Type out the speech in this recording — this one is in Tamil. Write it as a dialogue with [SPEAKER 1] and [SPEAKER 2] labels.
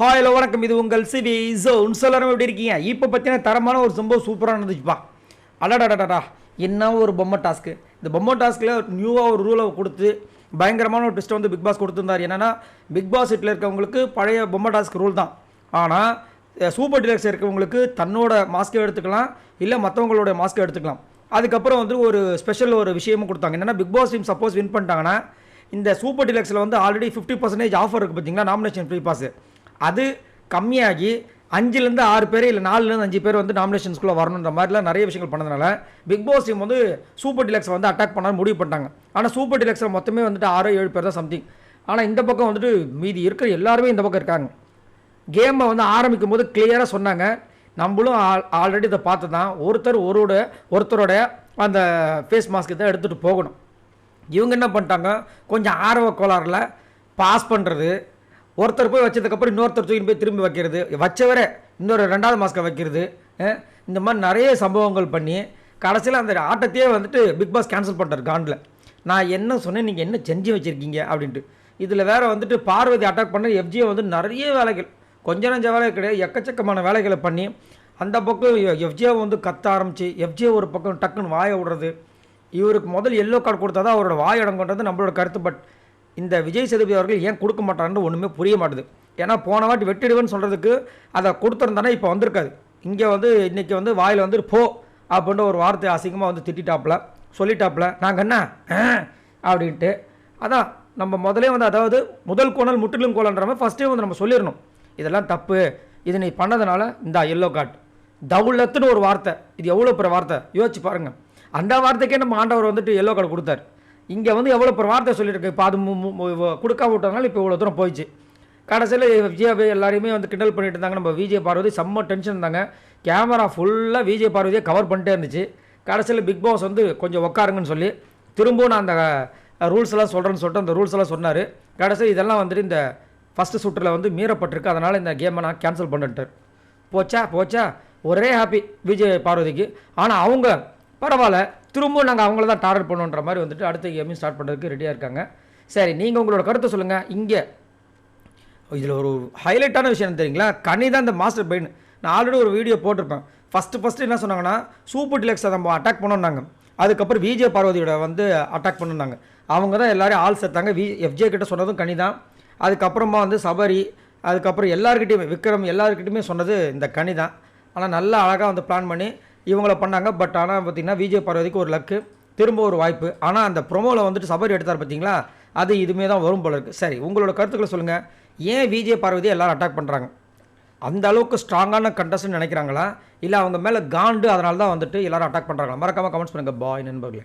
[SPEAKER 1] ஹாய் ஹலோ வணக்கம், இது உங்கள் சிவி ஜோன். எல்லாரும் எப்படி இருக்கீங்க? இப்போ பார்த்தீங்கன்னா தரமான ஒரு சம்பவம் சூப்பராக நடந்துச்சுப்பா. அடாடாடாடா, என்ன ஒரு பொம்மை டாஸ்க்கு. இந்த பொம்மை டாஸ்கில் நியூவாக ஒரு ரூலை கொடுத்து பயங்கரமான ஒரு ட்விஸ்ட்டை வந்து பிக் பாஸ் கொடுத்துருந்தார். என்னென்னா, பிக் பாஸ் வீட்டில் இருக்கவங்களுக்கு பழைய பொம்மை டாஸ்க் ரூல் தான். ஆனால் சூப்பர் டிலக்ஸ் இருக்கவங்களுக்கு தன்னோட மாஸ்க்கை எடுத்துக்கலாம், இல்லை மற்றவங்களோட மாஸ்க்கை எடுத்துக்கலாம். அதுக்கப்புறம் வந்து ஒரு ஸ்பெஷல் ஒரு விஷயமும் கொடுத்தாங்க. என்னென்னா, Bigg Boss team suppose win பண்ணிட்டாங்கன்னா இந்த சூப்பர் டிலக்ஸில் வந்து ஆல்ரெடி 50% ஆஃபர் இருக்குது பார்த்தீங்களா, நாமினேஷன் ஃப்ரீ பாஸ். அது கம்மியாகி 5லேருந்து 6 பேர் இல்லை 4லேருந்து 5 பேர் வந்து நாமினேஷன்ஸ்குள்ளே வரணுன்ற மாதிரிலாம் நிறைய விஷயங்கள் பண்ணதுனால பிக் பாஸ் டீம் வந்து சூப்பர் டிலக்ஸை வந்து அட்டாக் பண்ணால் முடிவு பண்ணிட்டாங்க. ஆனால் சூப்பர் டிலக்ஸில் மொத்தமே வந்துட்டு 6-7 பேர் தான் சம்திங். ஆனால் இந்த பக்கம் வந்துட்டு மீதி இருக்கிற எல்லாருமே இந்த பக்கம் இருக்காங்க. கேமை வந்து ஆரம்பிக்கும் போது கிளியராக சொன்னாங்க, நம்மளும் ஆல்ரெடி இதை பார்த்து தான் ஒருத்தரோட அந்த ஃபேஸ் மாஸ்க்கு தான் எடுத்துகிட்டு போகணும். இவங்க என்ன பண்ணிட்டாங்க, கொஞ்சம் ஆர்வ கோளாறில் பாஸ் பண்ணுறது, ஒருத்தர் போய் வச்சதுக்கப்புறம் இன்னொருத்தர் தூக்கி போய் திரும்பி வைக்கிறது, வச்சவரை இன்னொரு 2வது மாஸ்க்கை வைக்கிறது, இந்த மாதிரி நிறைய சம்பவங்கள் பண்ணி கடைசியில் அந்த ஆட்டத்தையே வந்துட்டு பிக் பாஸ் கேன்சல் பண்ணுறாரு காண்டில். நான் என்ன சொன்னேன், நீங்கள் என்ன செஞ்சு வச்சுருக்கீங்க அப்படின்ட்டு. இதில் வேறு வந்துட்டு பார்வதி அட்டாக் பண்ண எஃப்ஜியை வந்து நிறைய வேலைகள், கொஞ்சம் நஞ்ச வேலை கிடையாது, எக்கச்சக்கமான வேலைகளை பண்ணி அந்த பக்கம் எஃப்ஜியை வந்து கத்த ஆரம்பித்து எஃப்ஜியை ஒரு பக்கம் டக்குன்னு வாயை விடுறது. இவருக்கு முதல் எல்லோ கார்டு கொடுத்தா தான் அவரோட வாய் அடங்குன்றது நம்மளோட கருத்து. பட் இந்த விஜய் சேதுபதி அவர்கள் ஏன் கொடுக்க மாட்டாருன்னு ஒன்றுமே புரிய மாட்டுது. ஏன்னா போன வாட்டி வெட்டிடுவேன்னு சொல்கிறதுக்கு அதை கொடுத்துருந்தானே இப்போ வந்திருக்காது. இங்கே வந்து இன்றைக்கி வந்து வாயில் வந்து போ அப்படின்ற ஒரு வார்த்தை அசிங்கமாக வந்து திட்டாப்புல சொல்லிட்டாப்புல, நாங்கள் என்ன அப்படின்ட்டு. அதான் நம்ம முதலே வந்து, அதாவது முதல் கோணல் முற்றிலும் கோலன்ற மாதிரி ஃபஸ்ட்டே வந்து நம்ம சொல்லிடணும், இதெல்லாம் தப்பு, இது நீ பண்ணதுனால இந்த எல்லோ கார்டு. தவுலத்துன்னு ஒரு வார்த்தை, இது எவ்வளோ பெரிய வார்த்தை யோசிச்சு பாருங்கள். அந்த வார்த்தைக்கே நம்ம ஆண்டவர் வந்துட்டு எல்லோ கார்டு கொடுத்தாரு. இங்கே வந்து எவ்வளோ பெரிய வார்த்தை சொல்லியிருக்கு. இப்போ அது கொடுக்காம விட்டதுனால இப்போ இவ்வளோ தூரம் போயிடுச்சு. கடைசியில் விஜயாவை எல்லாரையுமே வந்து கிண்டல் பண்ணிட்டு இருந்தாங்க. நம்ம விஜய் பார்வதி செம்ம டென்ஷன் இருந்தாங்க. கேமரா ஃபுல்லாக விஜய் பார்வதியை கவர் பண்ணிட்டே இருந்துச்சு. கடைசியில் பிக் பாஸ் வந்து கொஞ்சம் உட்காருங்கன்னு சொல்லி திரும்பவும் நான் அந்த ரூல்ஸ் எல்லாம் சொல்கிறேன்னு சொல்லிட்டு அந்த ரூல்ஸ் எல்லாம் சொன்னார். கடைசியில் இதெல்லாம் வந்துட்டு இந்த ஃபஸ்ட்டு சுற்றில் வந்து மீறப்பட்டிருக்கு, அதனால் இந்த கேமை நான் கேன்சல் பண்ணிட்டேன். போச்சா ஒரே ஹாப்பி விஜய் பார்வதிக்கு. ஆனால் அவங்க பரவாயில்ல, திரும்பவும் நாங்கள் அவங்கள தான் டார்கெட் பண்ணுன்ற மாதிரி வந்துட்டு அடுத்த கேமையும் ஸ்டார்ட் பண்ணுறதுக்கு ரெடியாக இருக்காங்க. சரி, நீங்கள் உங்களோட கருத்தை சொல்லுங்கள். இங்கே இதில் ஒரு ஹைலைட்டான விஷயம் தெரியுங்களா, கனி தான் இந்த மாஸ்டர் பிரெயின். நான் ஆல்ரெடி ஒரு வீடியோ போட்டிருப்பேன். ஃபஸ்ட்டு என்ன சொன்னாங்கன்னா, சூப்பர் டிலக்ஸை நம்ம அட்டாக் பண்ணோன்னாங்க. அதுக்கப்புறம் விஜய் பார்வதியோட வந்து அட்டாக் பண்ணுனாங்க. அவங்க தான் எல்லோரும் ஆள் சேர்த்தாங்க. எஃப்ஜே கிட்ட சொன்னதும் கனி தான். அதுக்கப்புறமா வந்து சபரி, அதுக்கப்புறம் எல்லாருக்கிட்டையுமே விக்ரம், எல்லாருக்கிட்டையுமே சொன்னது இந்த கனி தான். ஆனால் நல்லா அழகாக வந்து பிளான் பண்ணி இவங்கள பண்ணாங்க. பட் ஆனால் பார்த்திங்கன்னா விஜய் பார்வதிக்கு ஒரு லக்கு, திரும்ப ஒரு வாய்ப்பு. ஆனால் அந்த ப்ரொமோவில் வந்துட்டு சபரி எடுத்தார் பார்த்தீங்களா, அது இதுமே தான் வரும் போல இருக்குது. சரி, உங்களோட கருத்துக்களை சொல்லுங்கள். ஏன் விஜய் பார்வதியை எல்லோரும் அட்டாக் பண்ணுறாங்க? அந்த அளவுக்கு ஸ்ட்ராங்கான கண்டஸ்ட்னு நினைக்கிறாங்களா, இல்லை அவங்க மேலே காண்டு அதனால தான் வந்துட்டு எல்லோரும் அட்டாக் பண்ணுறாங்களா? மறக்காமல் கமெண்ட்ஸ் பண்ணுங்கள் பாய் நண்பர்களே.